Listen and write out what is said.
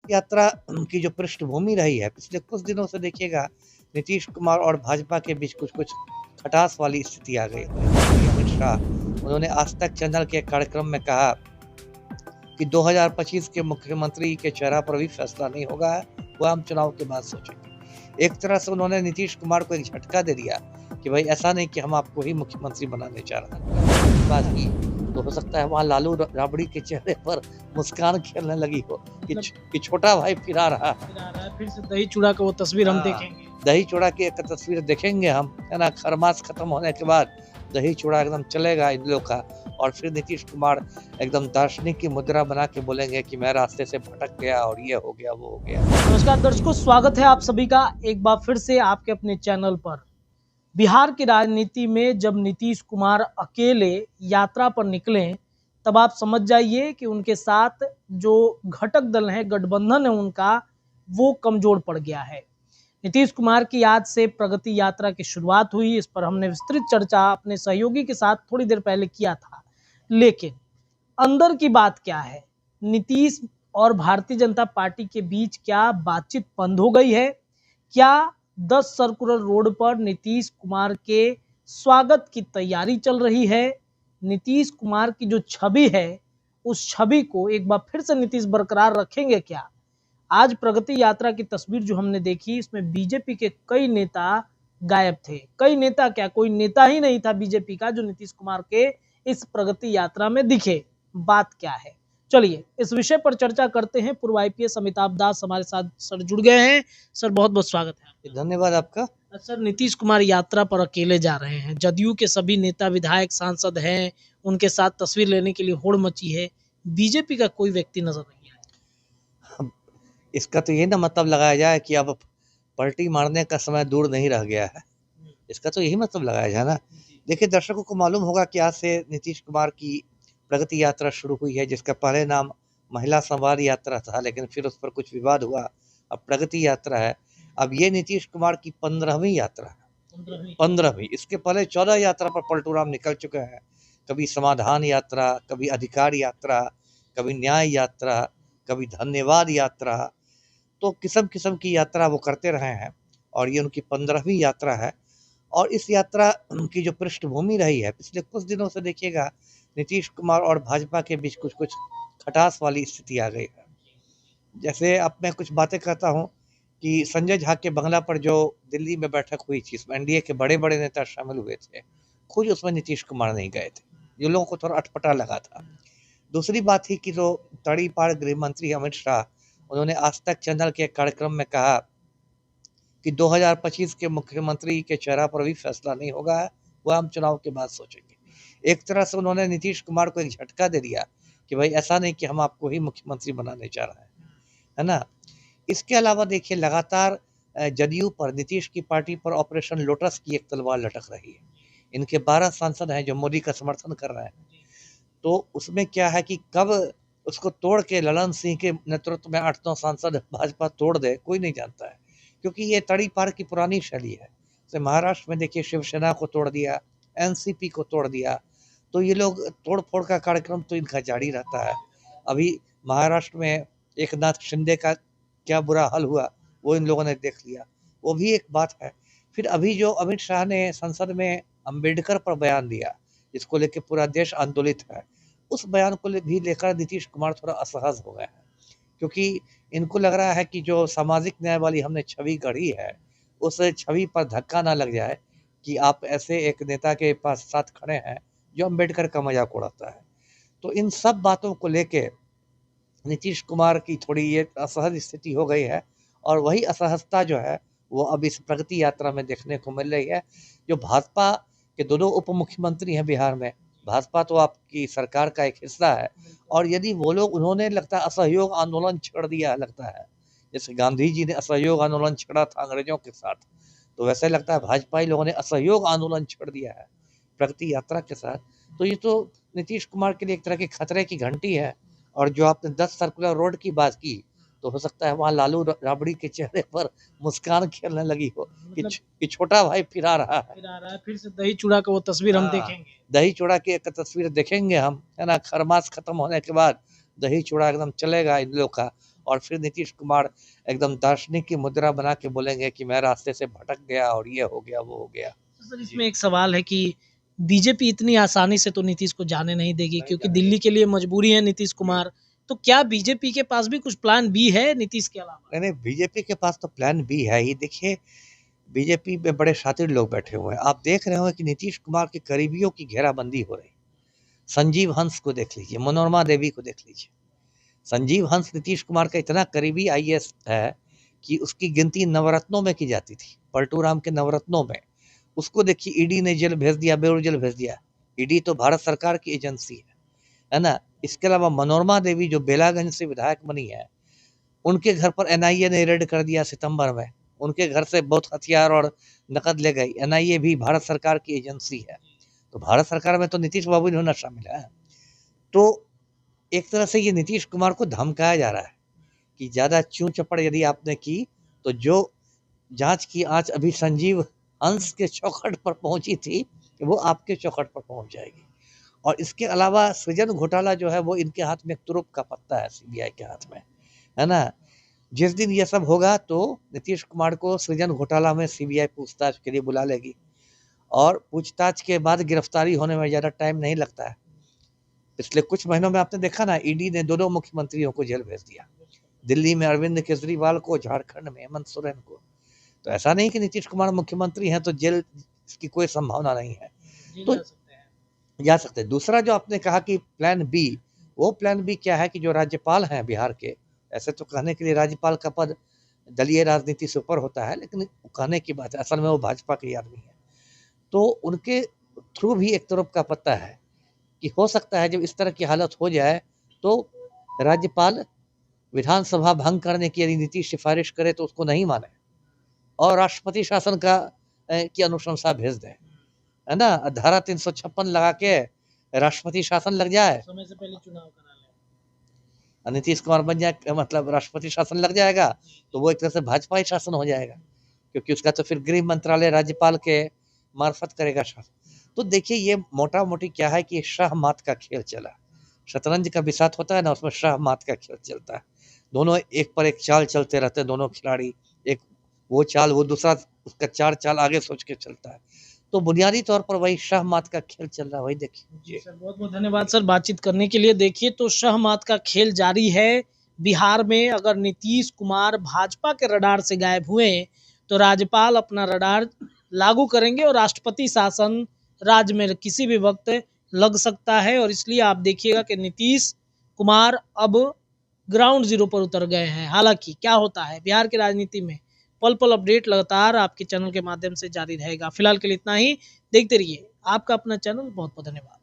यात्रा की जो पृष्ठभूमि रही है पिछले कुछ दिनों से देखिएगा, नीतीश कुमार और भाजपा के बीच कुछ कुछ खटास वाली स्थिति आ गई। अमित शाह उन्होंने आज तक चैनल के कार्यक्रम में कहा कि 2025 के मुख्यमंत्री के चेहरा पर भी फैसला नहीं होगा, वो हम चुनाव के बाद सोचेंगे। एक तरह से उन्होंने नीतीश कुमार को एक झटका दे दिया कि भाई ऐसा नहीं कि हम आपको ही मुख्यमंत्री बनाने जा रहे हैं। बात की तो हो सकता है वहाँ लालू राबड़ी के चेहरे पर मुस्कान खेलने लगी हो कि छोटा भाई फिर आ रहा है। फिर से दही चूड़ा का वो तस्वीर हम देखेंगे। दही चूड़ा की एक तस्वीर देखेंगे हम, है ना। खरमास खत्म होने के बाद दही चूड़ा एकदम चलेगा इन लोग का, और फिर नीतीश कुमार एकदम दार्शनिक की मुद्रा बना के बोलेंगे कि मैं रास्ते से भटक गया और ये हो गया वो हो गया। नमस्कार दर्शकों, स्वागत है आप सभी का एक बार फिर से आपके अपने चैनल पर। बिहार की राजनीति में जब नीतीश कुमार अकेले यात्रा पर निकले तब आप समझ जाइए कि उनके साथ जो घटक दल है, गठबंधन है उनका, वो कमजोर पड़ गया है। नीतीश कुमार की याद से प्रगति यात्रा की शुरुआत हुई, इस पर हमने विस्तृत चर्चा अपने सहयोगी के साथ थोड़ी देर पहले किया था। लेकिन अंदर की बात क्या है, नीतीश और भारतीय जनता पार्टी के बीच क्या बातचीत बंद हो गई है? क्या 10 सर्कुलर रोड पर नीतीश कुमार के स्वागत की तैयारी चल रही है? नीतीश कुमार की जो छवि है उस छवि को एक बार फिर से नीतीश बरकरार रखेंगे क्या? आज प्रगति यात्रा की तस्वीर जो हमने देखी, इसमें बीजेपी के कई नेता गायब थे। कई नेता क्या, कोई नेता ही नहीं था बीजेपी का जो नीतीश कुमार के इस प्रगति यात्रा में दिखे। बात क्या है, चलिए इस विषय पर चर्चा करते हैं। पूर्व आईपीएस अमिताभ दास हमारे साथ सर जुड़ गए हैं। सर बहुत बहुत स्वागत है। धन्यवाद आपका। सर, नीतीश कुमार यात्रा पर अकेले जा रहे हैं, जदयू के सभी नेता विधायक सांसद हैं, उनके साथ तस्वीर लेने के लिए होड़ मची है, बीजेपी का कोई व्यक्ति नजर नहीं आया। इसका तो ये ना मतलब लगाया जाए कि अब पलटी मारने का समय दूर नहीं रह गया है, इसका तो यही मतलब लगाया जाए ना। देखिए, दर्शकों को मालूम होगा कि आज से नीतीश कुमार की प्रगति यात्रा शुरू हुई है, जिसका पहले नाम महिला संवाद यात्रा था, लेकिन फिर उस पर कुछ विवाद हुआ, अब प्रगति यात्रा है। अब ये नीतीश कुमार की 15वीं यात्रा है, 15वीं। इसके पहले 14 यात्रा पर पलटू राम निकल चुके हैं। कभी समाधान यात्रा, कभी अधिकार यात्रा, कभी न्याय यात्रा, कभी धन्यवाद यात्रा, तो किस्म किस्म की यात्रा वो करते रहे हैं, और ये उनकी 15वीं यात्रा है। और इस यात्रा की जो पृष्ठभूमि रही है पिछले कुछ दिनों से देखिएगा, नीतीश कुमार और भाजपा के बीच कुछ कुछ खटास वाली स्थिति आ गई है। जैसे अब मैं कुछ बातें कहता हूँ कि संजय झा के बंगला पर जो दिल्ली में बैठक हुई थी, इसमें एनडीए के बड़े बड़े नेता शामिल हुए थे, खुद उसमें नीतीश कुमार नहीं गए थे, जो लोगों को थोड़ा अटपटा लगा था। दूसरी बात थी कि जो तड़ीपार गृह मंत्री अमित शाह, उन्होंने आज तक चैनल के कार्यक्रम में कहा कि 2025 के मुख्यमंत्री के चेहरा पर भी फैसला नहीं होगा, वो हम चुनाव के बाद सोचेंगे। एक तरह से उन्होंने नीतीश कुमार को एक झटका दे दिया कि भाई ऐसा नहीं कि हम आपको ही मुख्यमंत्री बनाने जा रहे हैं, है ना। इसके अलावा देखिए, लगातार जदयू पर, नीतीश की पार्टी पर ऑपरेशन लोटस की एक तलवार लटक रही है। इनके 12 सांसद हैं जो मोदी का समर्थन कर रहे हैं, तो उसमें क्या है कि कब उसको तोड़ के ललन सिंह के नेतृत्व में 8-9 सांसद भाजपा तोड़ दे, कोई नहीं जानता है, क्योंकि ये तड़ी पार की पुरानी शैली है। जैसे महाराष्ट्र में देखिए, शिवसेना को तोड़ दिया, एनसीपी को तोड़ दिया, तो ये लोग तोड़ फोड़ का कार्यक्रम तो इनका जारी रहता है। अभी महाराष्ट्र में एकनाथ शिंदे का क्या बुरा हाल हुआ, वो इन लोगों ने देख लिया, वो भी एक बात है। फिर अभी जो अमित शाह ने संसद में अम्बेडकर पर बयान दिया, जिसको लेकर पूरा देश आंदोलित है, उस बयान को भी लेकर नीतीश कुमार थोड़ा असहज हो गए हैं, क्योंकि इनको लग रहा है कि जो सामाजिक न्याय वाली हमने छवि गढ़ी है, उस छवि पर धक्का ना लग जाए कि आप ऐसे एक नेता के पास साथ खड़े हैं जो अम्बेडकर का मजाक उड़ाता है। तो इन सब बातों को लेके नीतीश कुमार की थोड़ी ये असहज स्थिति हो गई है, और वही असहजता जो है वो अब इस प्रगति यात्रा में देखने को मिल रही है। जो भाजपा के दोनों उप मुख्यमंत्री हैं बिहार में, भाजपा तो आपकी सरकार का एक हिस्सा है, और यदि वो लोग, उन्होंने लगता है असहयोग आंदोलन छेड़ दिया, लगता है जैसे गांधी जी ने असहयोग आंदोलन छेड़ा था अंग्रेजों के साथ, तो वैसे लगता है भाजपाई लोगों ने असहयोग आंदोलन छेड़ दिया है प्रगति यात्रा के साथ। तो ये तो नीतीश कुमार के लिए एक तरह की खतरे की घंटी है। और जो आपने 10 सर्कुलर रोड की बात की, तो हो सकता है वहाँ लालू राबड़ी के चेहरे पर मुस्कान खेलने लगी हो कि छोटा भाई फिर आ रहा है। फिर से दही चूड़ा का वो तस्वीर हम देखेंगे। दही चूड़ा की एक तस्वीर देखेंगे हम, है ना। खरमास खत्म होने के बाद दही चूड़ा एकदम चलेगा इन लोग का, और फिर नीतीश कुमार एकदम दार्शनिक की मुद्रा बना के बोलेंगे कि मैं रास्ते से भटक गया और ये हो गया वो हो गया। सर इसमें एक सवाल है कि बीजेपी इतनी आसानी से तो नीतीश को जाने नहीं देगी, क्योंकि दिल्ली के लिए मजबूरी है नीतीश कुमार। तो क्या बीजेपी के पास भी कुछ प्लान बी है नीतीश के अलावा? नहीं, बीजेपी के पास तो प्लान बी है ही। देखिए, बीजेपी में बड़े शातिर लोग बैठे हुए हैं। आप देख रहे हो कि नीतीश कुमार के करीबियों की घेराबंदी हो रही। संजीव हंस को देख लीजिए, मनोरमा देवी को देख लीजिए। संजीव हंस नीतीश कुमार का इतना करीबी आईएएस है कि उसकी गिनती नवरत्नों में की जाती थी, पलटू राम के नवरत्नों में। उसको देखिए ईडी ने जेल भेज दिया, बेउर जेल भेज दिया। ईडी तो भारत सरकार की एजेंसी है ना। इसके अलावा मनोरमा देवी जो बेलागंज से विधायक बनी है, उनके घर पर एनआईए ने रेड कर दिया सितंबर में। उनके घर से बहुत हथियार और नकद ले गई। एनआईए भी भारत सरकार की एजेंसी है। तो भारत सरकार में तो नीतीश बाबू इन्होंने शामिल है। तो एक तरह से ये नीतीश कुमार को धमकाया जा रहा है कि ज्यादा चूं चपड़ यदि आपने की तो जो जांच की आंच अभी संजीव हंस के चौखट पर पहुंची थी वो आपके चौखट पर पहुंच जाएगी। और इसके अलावा सृजन घोटाला जो है वो इनके हाथ में एक तुरुप का पत्ता है, सीबीआई के हाथ में, है ना। जिस दिन ये सब होगा तो नीतीश कुमार को सृजन घोटाला में सीबीआई पूछताछ के लिए बुला लेगी और पूछताछ के बाद गिरफ्तारी होने में ज़्यादा टाइम नहीं लगता है। पिछले कुछ महीनों में आपने देखा ना, ईडी ने दोनों मुख्यमंत्रियों को जेल भेज दिया, दिल्ली में अरविंद केजरीवाल को, झारखंड में हेमंत सोरेन को। तो ऐसा नहीं कि नीतीश कुमार मुख्यमंत्री हैं तो जेल की कोई संभावना नहीं है, तो जा सकते हैं। दूसरा जो आपने कहा कि प्लान बी, वो प्लान बी क्या है कि जो राज्यपाल हैं बिहार के, ऐसे तो कहने के लिए राज्यपाल का पद दलीय राजनीति से ऊपर होता है, लेकिन कहने की बात है, असल में वो भाजपा के आदमी है। तो उनके थ्रू भी एक तरफ का पत्ता है कि हो सकता है जब इस तरह की हालत हो जाए तो राज्यपाल विधानसभा भंग करने की यदि नीतीश सिफारिश करे तो उसको नहीं माने और राष्ट्रपति शासन का की अनुशंसा भेज दे, है ना। धारा 356 लगा के राष्ट्रपति शासन लग जाए, समय से पहले चुनाव करा ले, नीतीश कुमार बन जाए, मतलब राष्ट्रपति शासन लग जाएगा, तो वो एक तरह से भाजपा ही शासन हो जाएगा, क्योंकि उसका तो फिर गृह मंत्रालय राज्यपाल के मार्फत करेगा शासन। तो देखिए ये मोटा मोटी क्या है कि शाह मात का खेल चला। शतरंज का बिसात होता है ना, उसमें शाह मात का खेल चलता है। दोनों एक पर एक चाल चलते रहते हैं, दोनों खिलाड़ी, एक वो चाल, वो दूसरा उसका 4 चाल आगे सोच के चलता है। तो बुनियादी तौर पर वही शाह मात का खेल चल रहा है, वही देखिए। सर बहुत बहुत धन्यवाद सर बातचीत करने के लिए। देखिए तो शाह मात का खेल जारी है बिहार में। अगर नीतीश कुमार भाजपा के रडार से गायब हुए तो राज्यपाल अपना रडार लागू करेंगे और राष्ट्रपति शासन राज्य में किसी भी वक्त लग सकता है। और इसलिए आप देखिएगा कि नीतीश कुमार अब ग्राउंड जीरो पर उतर गए हैं। हालांकि क्या होता है बिहार की राजनीति में, पल पल अपडेट लगातार आपके चैनल के माध्यम से जारी रहेगा। फिलहाल के लिए इतना ही। देखते रहिए आपका अपना चैनल। बहुत बहुत धन्यवाद।